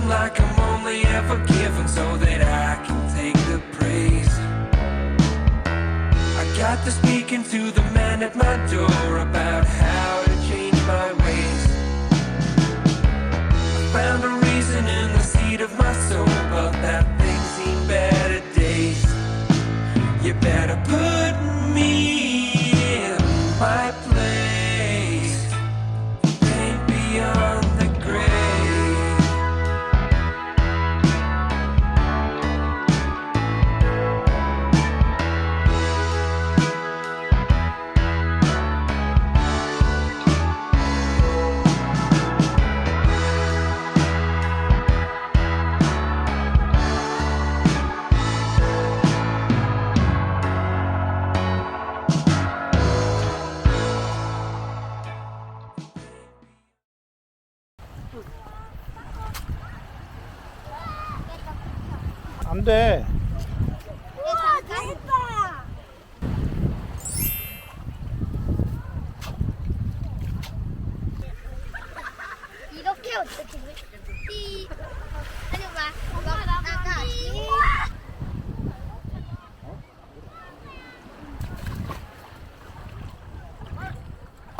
feeling like I'm only ever given so that I can take the praise. I got to speaking to the man at my door about how to change my ways. I found a reason in the seat of my soul, but that things seem better days. You better put me in my place, paint beyond the grave. 안 돼. 우와, 맛있다. 이렇게 어떻게 해? 아니 나가.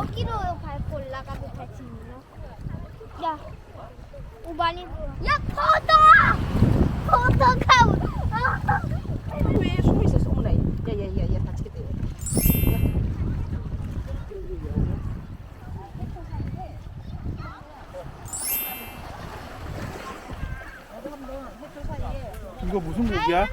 여기로 밟고 올라가도 될 수 있나? 야, 오 많이 보여. 야, 포도가. 왜 숨어 있었어? 어머나, 야야야야 다치겠다. 이거 무슨 고기야?